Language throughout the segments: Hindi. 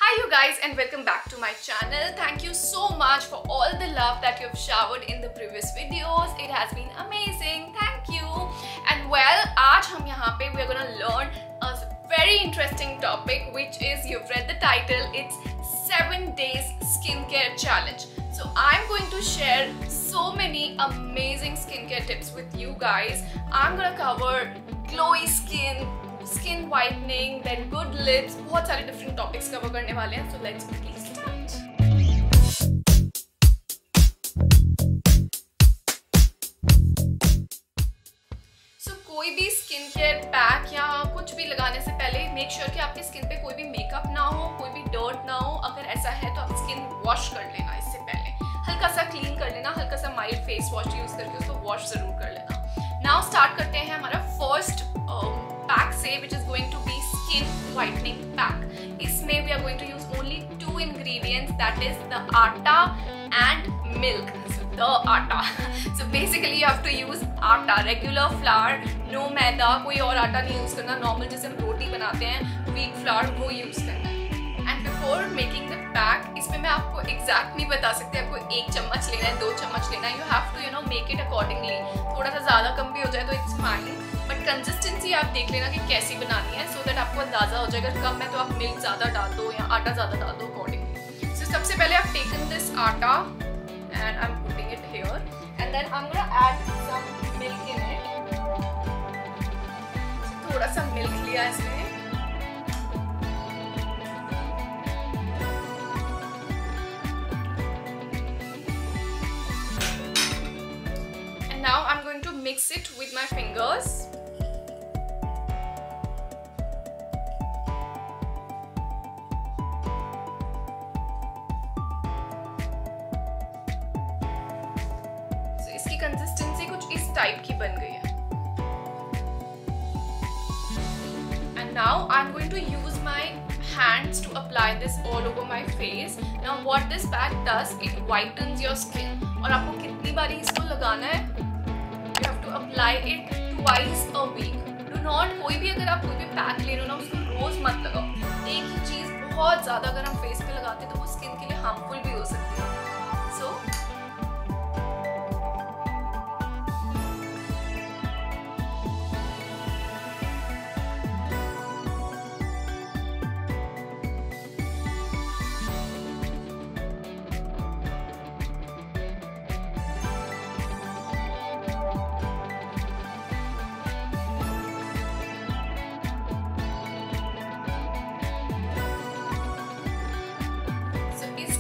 Hi you guys and welcome back to my channel. Thank you so much for all the love that you've showered in the previous videos. It has been amazing. Thank you. And well, आज हम यहाँ पे we're gonna learn a very interesting topic, which is, you've read the title, it's 7 days skincare challenge. So I'm going to share so many amazing skincare tips with you guys. I'm gonna cover glowy skin whitening, then good lips, बहुत सारे different topics cover करने वाले हैं. So let's quickly start. So कोई भी स्किन केयर पैक या कुछ भी लगाने से पहले मेक श्योर कि आपकी स्किन पे कोई भी मेकअप ना हो, कोई भी डर्ट ना हो. अगर ऐसा है तो आप स्किन वॉश कर लेना. इससे पहले हल्का सा क्लीन कर लेना, हल्का सा माइल्ड फेस वॉश यूज करके उसको वॉश जरूर कर लेना. नाउ स्टार्ट करते हैं हमारा फर्स्ट पैक से, which is going to be skin whitening pack. इसमें we are going to use only 2 ingredients, that is the atta and milk. The atta. So basically you have to use atta, regular flour, no मैदा, कोई और आटा नहीं यूज करना. नॉर्मल जैसे हम रोटी बनाते हैं wheat flour, वो यूज करना है. And before making the pack, इसमें मैं आपको exact नहीं बता सकती आपको 1 चम्मच लेना है, 2 चम्मच लेना है. You have to make it accordingly. थोड़ा सा ज़्यादा कम भी हो जाए तो it's fine. बट कंसिस्टेंसी आप देख लेना कि कैसी बनानी है, सो दैट आपको अंदाजा हो जाएगा. कम है तो आप मिल्क ज़्यादा डाल दो या आटा ज़्यादा डाल दो अकॉर्डिंगली. सो सबसे पहले आप taken this atta and I am putting it here and then I am gonna add some milk in it. थोड़ा सा मिल्क लिया इसमें. And now I'm going to mix it with my fingers. Consistency कुछ इस टाइप की बन गई है. And now I'm going to use my hands to apply this all over my face. Now what this pack does, it whitens your skin. और आपको कितनी बारी इसको लगाना है? You have to apply it twice a week. Do not, कोई भी अगर आप कोई भी पैक ले रहे हो ना, उसको रोज मत लगाओ. एक ही चीज बहुत ज्यादा अगर हम फेस पे लगाते हैं तो वो स्किन के लिए हार्मफुल भी हो सकती है. So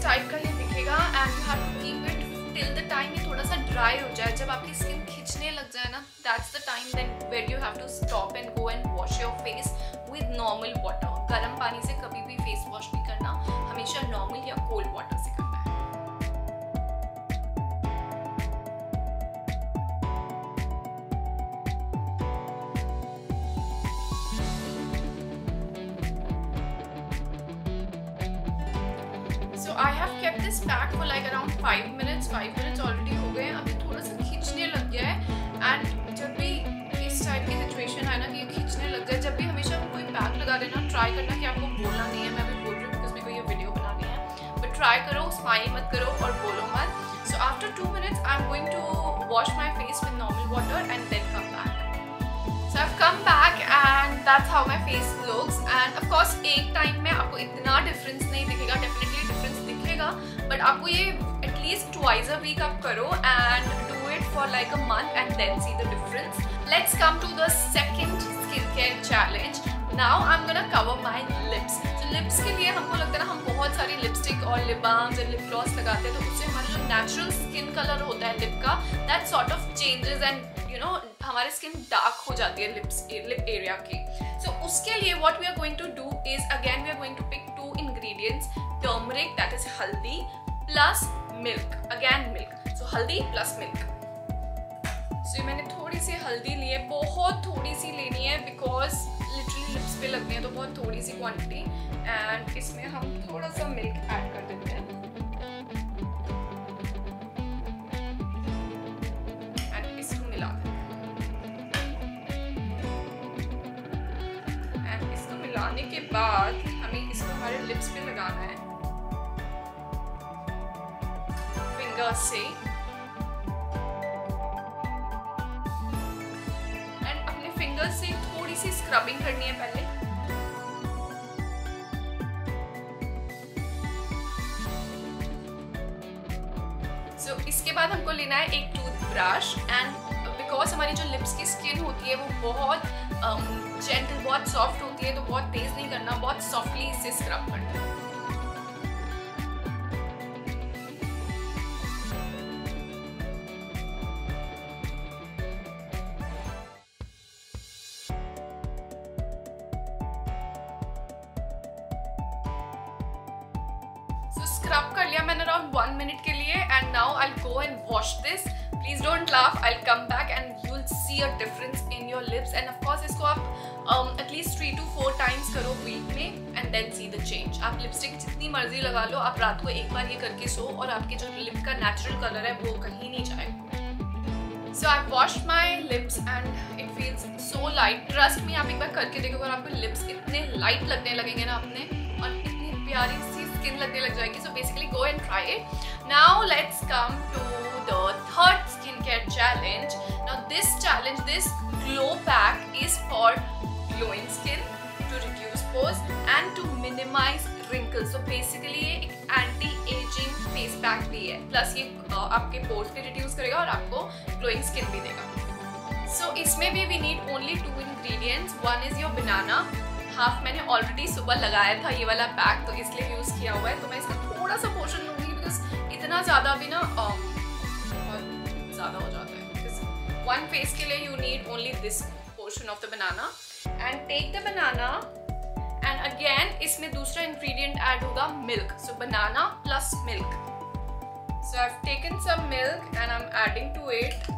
टाइप का ये दिखेगा and you have to keep it till the time ये थोड़ा सा ड्राई हो जाए. जब आपकी स्किन खिंचने लग जाए ना, that's the time then where you have to stop and go and wash your face with normal water. गर्म पानी से कभी भी फेस वॉश नहीं करना, हमेशा नॉर्मल या कोल्ड वाटर से करना है. So I have kept this pack for like around 5 minutes. 5 minutes already हो गए हैं. अभी थोड़ा सा खींचने लग गया है. एंड जब भी इस टाइप की सिचुएशन है ना कि ये खींचने लग जाए, जब भी हमेशा कोई पैक लगा देना, ट्राई करना कि आपको बोलना नहीं है. मैं भी बोल रही हूँ बिकॉज मेरे को ये वीडियो बनानी है. बट ट्राई करो, स्माइल मत करो और बोलो मत. So after 2 minutes I am going to wash my face with normal water and then come back. So I've come back and that's how my face looks. And of course एक टाइम में आपको इतना डिफरेंस नहीं दिखेगा. डेफिनेटली डिफरेंस दिखेगा, बट आपको ये एटलीस्ट ट्वाइस अ वीक आप करो and do it for like a month and then see the difference. Let's come to the second skin care challenge. Now I am gonna cover my lips. तो लिप्स के लिए हमको लगता है ना, हम बहुत सारी लिपस्टिक और लिप बाम्स और लिप ग्लॉस लगाते हैं, तो उससे हमारा जो नेचुरल स्किन कलर होता है लिप का, that sort of changes and हमारी स्किन डार्क हो जाती है लिप एरिया की. सो उसके लिए what we are going to do is, again we are going to pick 2 ingredients, turmeric, that is haldi, plus milk, again milk. So haldi plus milk. So मैंने थोड़ी सी हल्दी ली है, बहुत थोड़ी सी लेनी है बिकॉज लिटरली लिप्स पे लगती है, तो बहुत थोड़ी सी क्वांटिटी. एंड इसमें हम थोड़ा सा मिल्क ऐड कर देते हैं एंड इसको मिला देते हैं. मिलाने के बाद हमें इसको हमारे हमारे लिप्स पे लगाना है फिंगर्स से, एंड अपने फिंगर्स से थोड़ी सी स्क्रबिंग करनी है पहले। So, इसके बाद हमको लेना है एक टूथब्रश, एंड बिकॉज हमारी जो लिप्स की स्किन होती है वो बहुत जेंटल, बहुत सॉफ्ट होती है, तो बहुत तेज नहीं करना, बहुत सॉफ्टली इसे स्क्रब करना है। स्क्रब कर लिया मैंने अराउंड 1 मिनट के लिए, and now I go and wash this. Please don't laugh, I come back and you will see a difference in your lips. And of course इसको आप एटलीस्ट 3 to 4 टाइम्स करो वीक में, and then see the change. आप लिपस्टिक जितनी मर्जी लगा लो, आप रात को एक बार ये करके सो, और आपके जो लिप का नेचुरल कलर है वो कहीं नहीं जाएगा। So I washed my lips and it feels so light. Trust me, आप एक बार करके देखो, और आपको लिप्स इतने लाइट लगने लगेंगे ना अपने, और इतनी प्यारी सी स्किन लगने लग जाएगी। So basically go and try it. Now let's come to the third skin care challenge. Now this challenge, this glow pack is for glowing skin, to reduce pores and to minimize wrinkles. So basically ये एक एंटी एजिंग फेस पैक भी है, प्लस ये आपके पोर्स भी रिड्यूस करेगा और आपको ग्लोइंग स्किन भी देगा। सो इसमें भी we need only 2 ingredients. One is your banana. Half मैंने ऑलरेडी सुबह लगाया था ये वाला पैक, तो इसलिए यूज़ किया हुआ है, तो मैं इसका थोड़ा सा पोर्शन लूँगी, बिकॉज इतना ज़्यादा भी ना बहुत ज़्यादा हो जाता है। बिकॉज 1 फेस के लिए you need only this portion of the banana. And take the banana, and again इसमें दूसरा इंग्रेडिएंट ऐड होगा milk. So banana plus milk. So I have taken some milk and I am adding to it,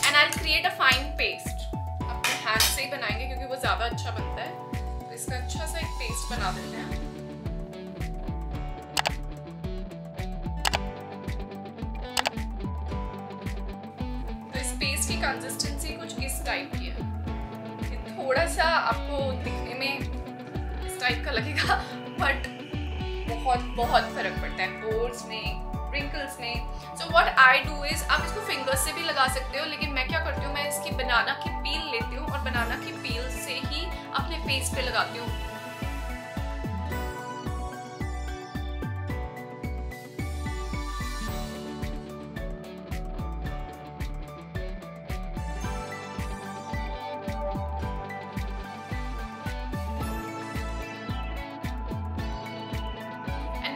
and I will create a fine paste. अपने हाथ से ही बनाएंगे क्योंकि वो ज़्यादा अच्छा बनता है, तो इसका अच्छा सा एक पेस्ट बना देते हैं। तो इस पेस्ट की कंसिस्टेंसी कुछ इस टाइप की है। थोड़ा सा आपको दिखने में इस टाइप का लगेगा, बट बहुत फर्क पड़ता है पोर्स में, रिंकल्स में। So what I do is, आप इसको फिंगर्स से भी लगा सकते हो, लेकिन मैं क्या करती हूँ, मैं इसकी बनाना की पील लेती हूँ और बनाना की पील से ही अपने फेस पे लगाती हूँ।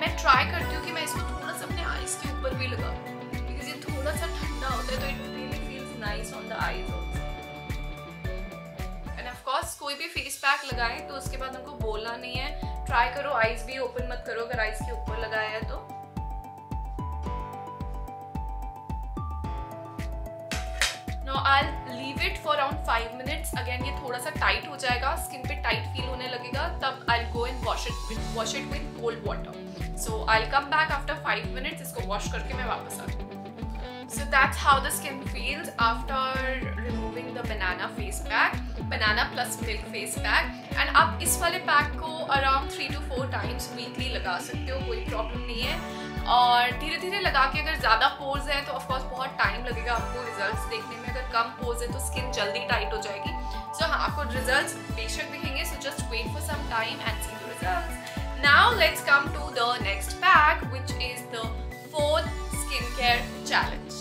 मैं ट्राई करती हूँ कि मैं इसको थोड़ा सा अपने आईज के ऊपर भी लगा दूँ, बिकॉज ये थोड़ा सा ठंडा होता है, तो it really feels nice on the eyes also. And of course कोई भी फेस पैक लगाएं तो उसके बाद हमको बोलना नहीं है, ट्राई करो आईज भी ओपन मत करो अगर आईज के ऊपर लगाया है तो। Now I'll leave it for around 5 minutes. Again ये थोड़ा सा टाइट हो जाएगा, स्किन पे टाइट फील होने लगेगा, तब I'll go and wash it with cold water. So I'll come back after 5 minutes. इसको वॉश करके मैं वापस आती हूँ। So that's how the skin feels after removing the banana face pack, banana plus milk face pack. And आप इस वाले पैक को around 3 to 4 times weekly लगा सकते हो, कोई प्रॉब्लम नहीं है। और धीरे धीरे लगा के, अगर ज़्यादा पोर्स है तो ऑफकोर्स बहुत टाइम लगेगा आपको रिजल्ट्स देखने में, अगर कम पोर्स है तो स्किन जल्दी टाइट हो जाएगी। सो हाँ, आपको रिजल्ट्स बेशक दिखेंगे, so just wait for some time and see the results. Now let's come to the next pack, which is the 4th skincare challenge.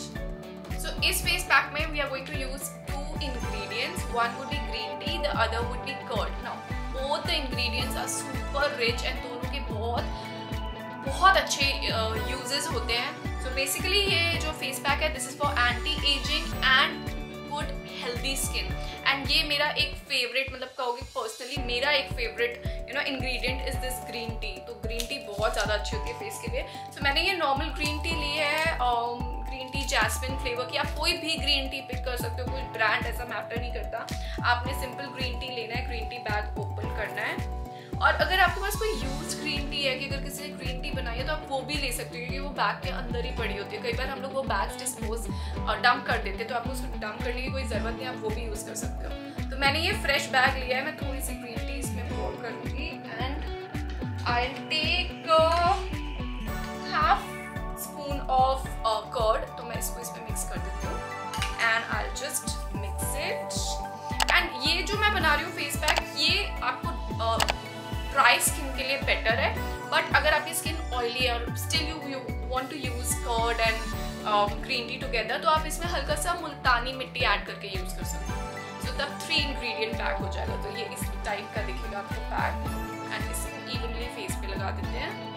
So इस face pack में we are going to use 2 ingredients. One would be green tea, the other would be curd. Now both the ingredients are super rich and दोनों के बहुत अच्छे uses होते हैं। So basically ये जो face pack है, this is for anti-aging and good healthy skin. And ये मेरा एक favorite, मतलब कहोगे personally मेरा एक favorite ingredient is this green tea. तो green tea बहुत ज़्यादा अच्छी होती है फेस के लिए। So मैंने ये normal green tea ली है, green टी जैस्मिन फ्लेवर की। आप कोई भी ग्रीन टी पिक कर सकते हो, कोई ब्रांड ऐसा मैटर नहीं करता। आपने सिंपल ग्रीन टी लेना है, ग्रीन टी बैग ओपन करना है। और अगर आपके पास कोई यूज ग्रीन टी है कि अगर किसी ने ग्रीन टी बनाई है तो आप वो भी ले सकते हो, क्योंकि वो बैग के अंदर ही पड़ी होती है। कई बार हम लोग वो बैग्स डिस्पोज और डंप कर देते हैं, तो आपको उसको डंप करने की कोई ज़रूरत नहीं, आप वो भी यूज़ कर सकते हो। तो मैंने ये फ्रेश बैग लिया है, मैं थोड़ी सी ग्रीन टी इसमें पोर करूँगी and I will take better है। बट अगर आपकी स्किन ऑयली है और still you want to use curd and green tea together, तो आप इसमें हल्का सा मुल्तानी मिट्टी ऐड करके यूज कर सकते हैं। सो तब 3 इंग्रेडिएंट पैक हो जाएगा। तो ये इस टाइप का दिखेगा आपको पैक, एंड इसको इवनली फेस पे लगा देते हैं।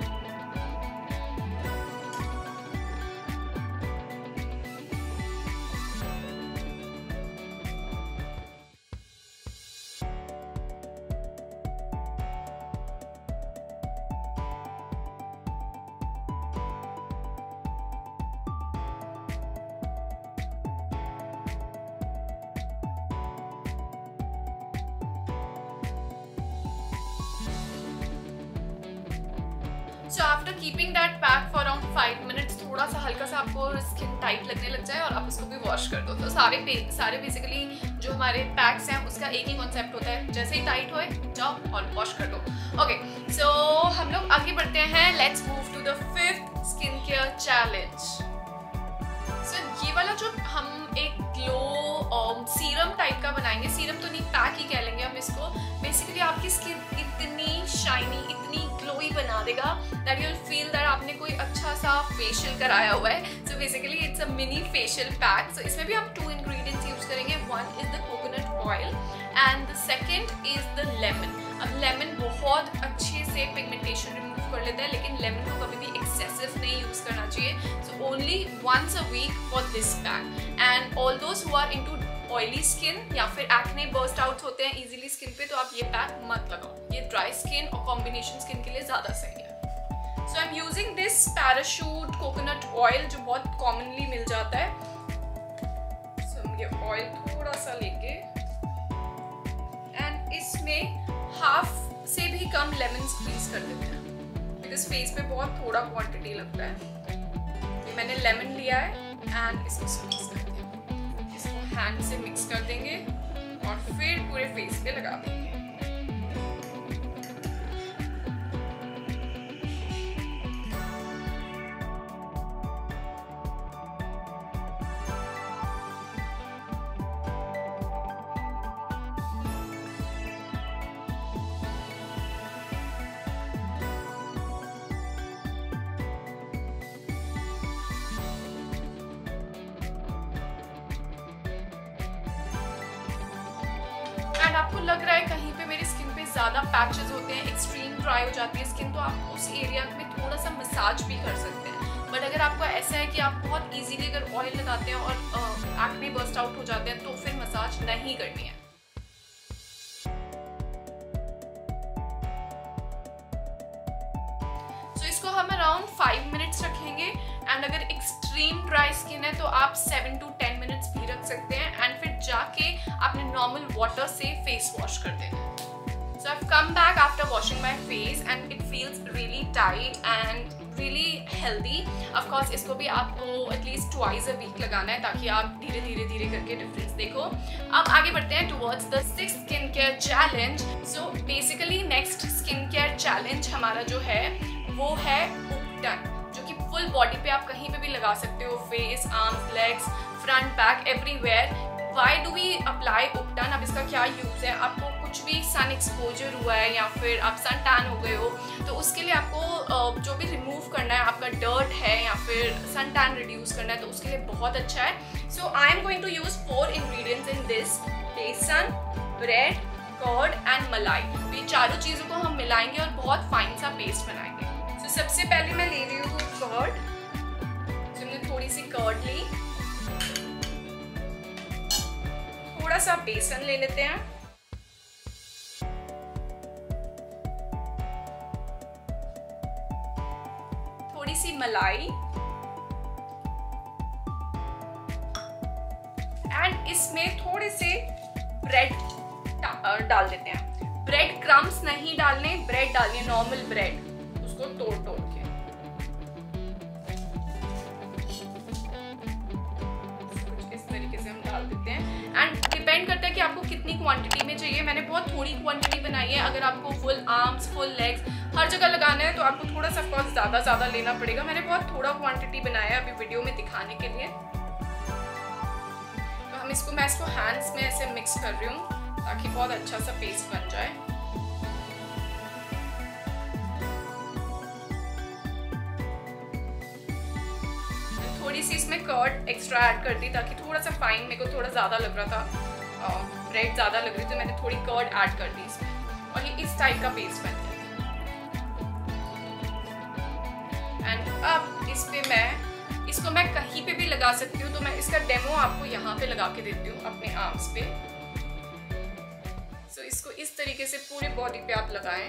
So after keeping that pack for around 5 minutes, थोड़ा सा हल्का सा आपको स्किन टाइट लगने लग जाए और आप उसको भी वॉश कर दो। तो सारे बेसिकली जो हमारे पैक्स हैं उसका एक ही कॉन्सेप्ट होता है, जैसे ही टाइट होए जाओ और वॉश कर दो। ओके, सो हम लोग आगे बढ़ते हैं। Let's move to the 5th skin care challenge. So ये वाला जो हम एक ग्लो सीरम टाइप का बनाएंगे, सीरम तो नहीं पैक ही कह लेंगे हम इसको। बेसिकली आपकी स्किन इतनी शाइनी, इतनी ग्लोई बना देगा that you will feel that आपने कोई अच्छा सा फेशियल कराया हुआ है। So basically it's a mini facial pack. So इसमें भी हम 2 इंग्रेडिएंट्स यूज करेंगे। One is the coconut oil and the second is the lemon. अब लेमन बहुत अच्छे से पिगमेंटेशन रिमूव कर लेता है, लेकिन लेमन को कभी भी एक्सेसिव नहीं यूज करना चाहिए। So only once a week for this pack. And all those who are into oily skin या फिर एक्ने बर्स्ट आउट होते हैं इजीली स्किन पे, तो आप ये पैक मत लगाओ। ये ड्राई स्किन और कॉम्बिनेशन स्किन के लिए ज़्यादा सही है। So I am using this Parachute coconut oil जो बहुत कॉमनली मिल जाता है। सो ये ऑयल थोड़ा सा लेके एंड इसमें हाफ से भी कम लेमन स्क्वीज कर देते हैं, बिकॉज फेस पे बहुत थोड़ा क्वांटिटी लगता है। ये मैंने लेमन लिया है एंड इसको स्क्वीज कर दिया। इसको हैंड से मिक्स कर देंगे और फिर पूरे फेस पे लगा देंगे। एंड आपको लग रहा है कहीं पे मेरी स्किन पे ज़्यादा पैचेस होते हैं, एक्सट्रीम ड्राई हो जाती है स्किन, तो आप उस एरिया में थोड़ा सा मसाज भी कर सकते हैं। बट अगर आपको ऐसा है कि आप बहुत इजीली अगर ऑयल लगाते हैं और एक्ने बर्स्ट आउट हो जाते हैं, तो फिर मसाज नहीं करनी है। तो इसको हम अराउंड 5 मिनट्स रखेंगे। एंड अगर एक्सट्रीम ड्राई स्किन है तो आप 7 to 10 मिनट्स भी रख सकते हैं। एंड फिर जाके आपने नॉर्मल वाटर से फेस वॉश कर देना है। So I have come back after washing my face and it feels really tight and really healthy. Of course इसको भी आपको एटलीस्ट ट्वाइस अ वीक लगाना है, ताकि आप धीरे धीरे करके डिफरेंस देखो। अब आगे बढ़ते हैं towards the 6th skin care challenge. So basically next skin care challenge हमारा जो है वो है उपटन, जो कि फुल बॉडी पे आप कहीं पे भी लगा सकते हो, face, arms, legs, front, back, everywhere. Why do we apply ubtan? अब इसका क्या यूज़ है? आपको कुछ भी सन एक्सपोजर हुआ है या फिर आप सन टैन हो गए हो, तो उसके लिए आपको जो भी रिमूव करना है, आपका डर्ट है या फिर सन टैन रिड्यूस करना है, तो उसके लिए बहुत अच्छा है। So I am going to use 4 ingredients in this: besan, bread, curd and malai. तो ये चारों चीज़ों को हम मिलाएंगे और बहुत फाइन सा पेस्ट बनाएंगे। तो सबसे पहले मैं ले रही हूँ कर्ड। तो मैंने थोड़ी सी कर्ड ली, थोड़ा सा बेसन ले लेते हैं, थोड़ी सी मलाई, एंड इसमें थोड़े से ब्रेड डाल देते हैं। ब्रेड क्रम्स नहीं डालने, ब्रेड डालनी है, नॉर्मल ब्रेड, उसको तोड़ के। कुछ इस तरीके से हम डाल देते हैं। एंड डिपेंड करता है कि आपको कितनी क्वांटिटी में चाहिए। मैंने बहुत थोड़ी क्वांटिटी बनाई है। अगर आपको फुल आर्म्स, फुल लेग्स, हर जगह लगाना है तो आपको थोड़ा सा ऑफकोर्स ज़्यादा लेना पड़ेगा। मैंने बहुत थोड़ा क्वांटिटी बनाया है अभी वीडियो में दिखाने के लिए। तो मैं इसको हैंड्स में ऐसे मिक्स कर रही हूँ ताकि बहुत अच्छा सा पेस्ट बन जाए। थोड़ी सी इसमें कर्ड एक्स्ट्रा ऐड कर दी ताकि थोड़ा सा फाइन, मेरे को थोड़ा ज़्यादा लग रहा था, ब्रेड ज़्यादा लग रही थी, तो मैंने थोड़ी कर्ड ऐड कर दी इसमें और ये इस टाइप का पेस्ट बनता है। एंड अब इस पे इसको मैं कहीं पे भी लगा सकती हूँ, तो मैं इसका डेमो आपको यहाँ पे लगा के देती हूँ अपने आर्म्स पे। सो इसको इस तरीके से पूरे बॉडी पे आप लगाएं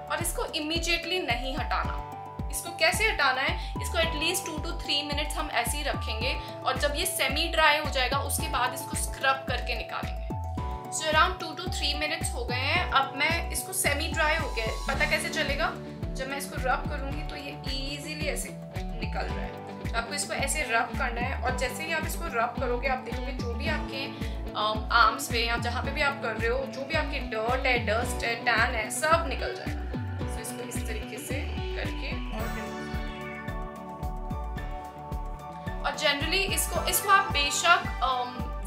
और इसको इमीडिएटली नहीं हटाना। इसको कैसे हटाना है, इसको एटलीस्ट 2 to 3 मिनट्स हम ऐसे ही रखेंगे और जब ये सेमी ड्राई हो जाएगा उसके बाद इसको स्क्रब करके निकालेंगे। सो अराउंड 2 to 3 मिनट्स हो गए हैं। अब मैं इसको सेमी ड्राई हो गया, पता कैसे चलेगा, जब मैं इसको रब करूँगी तो ये ईजीली ऐसे निकल रहा है। तो आपको इसको ऐसे रब करना है और जैसे ही आप इसको रब करोगे आप देखोगे जो भी आपके आर्म्स पे या जहाँ पे भी आप कर रहे हो, जो भी आपकी डर्ट है, डस्ट है, टैन है, सब निकल जाएगा। तो इसको इस तरीके से करके और जनरली इसको आप बेशक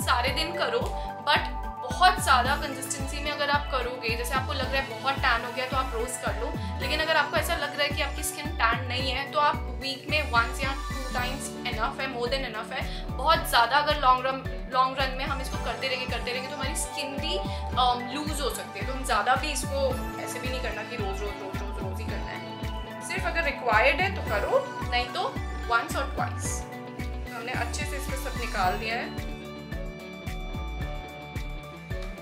सारे दिन करो, बट बहुत ज़्यादा कंसिस्टेंसी में अगर आप करोगे, जैसे आपको लग रहा है बहुत टैन हो गया तो आप रोज़ कर लो, लेकिन अगर आपको ऐसा लग रहा है कि आपकी स्किन टैन नहीं है तो आप वीक में 1 या 2 टाइम्स इनफ है, मोर देन इनफ है। बहुत ज़्यादा अगर लॉन्ग रन में हम इसको करते रहेंगे तो हमारी स्किन भी लूज हो सकती है। तो हम ज़्यादा भी इसको ऐसे भी नहीं करना कि रोज़ ही करना है। सिर्फ अगर रिक्वायर्ड है तो करो, नहीं तो वंस और ट्वाइस। तो हमने अच्छे से इसको सब निकाल दिया है।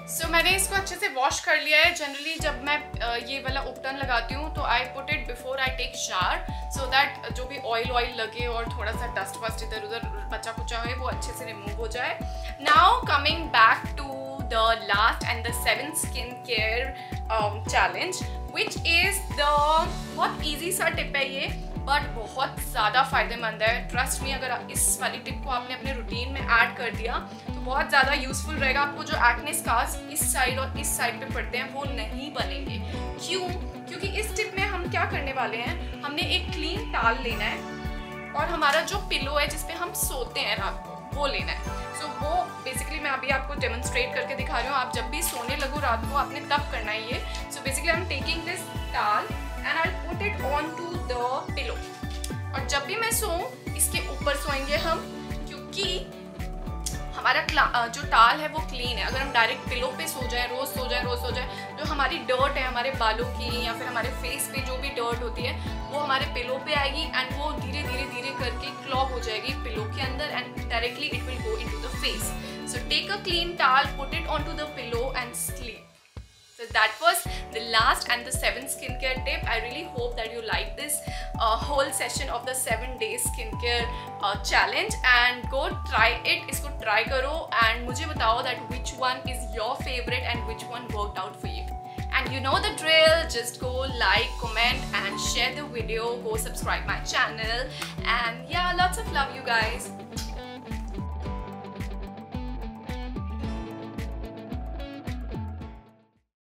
सो मैंने इसको अच्छे से वॉश कर लिया है। जनरली जब मैं ये वाला उपटन लगाती हूँ तो I put it before I take shower, so that जो भी ऑयल लगे और थोड़ा सा डस्ट वस्ट इधर उधर बचा कुचा है वो अच्छे से रिमूव हो जाए। Now coming back to the last and the 7th skin care challenge, which is the बहुत ईजी सा टिप है ये, बट बहुत ज़्यादा फ़ायदेमंद है। ट्रस्ट मी, अगर इस वाली टिप को आपने अपने रूटीन में ऐड कर दिया तो बहुत ज़्यादा यूज़फुल रहेगा। आपको जो एक्ने स्कार्स इस साइड और इस साइड पे पड़ते हैं वो नहीं बनेंगे। क्यों? क्योंकि इस टिप में हम क्या करने वाले हैं, हमने एक क्लीन टाल लेना है और हमारा जो पिलो है जिस पे हम सोते हैं रात को वो लेना है। सो वो बेसिकली मैं अभी आपको डेमोन्स्ट्रेट करके दिखा रही हूँ। आप जब भी सोने लगो रात को आपने तब करना है ये। So basically I am taking this towel and I put it on to the pillow और जब भी मैं सोऊं इसके ऊपर सोएंगे हम, क्योंकि हमारा जो टाल है वो क्लीन है। अगर हम डायरेक्ट पिलो पे सो जाए, रोज़ सो जाए, जो हमारी डर्ट है हमारे बालों की या फिर हमारे फेस पे जो भी डर्ट होती है वो हमारे पिलो पे आएगी एंड वो धीरे धीरे करके क्लॉग हो जाएगी पिलो के अंदर and directly it will go into the face. So take a clean towel, put it on to the pillow and sleep. So that was the last and the 7th skincare tip. I really hope that you like this whole session of the 7 days skincare challenge and go try it. इसको try करो and मुझे बताओ that which one is your favorite and which one worked out for you. And you know the drill, just go like, comment and share the video, go subscribe my channel and yeah, lots of love you guys.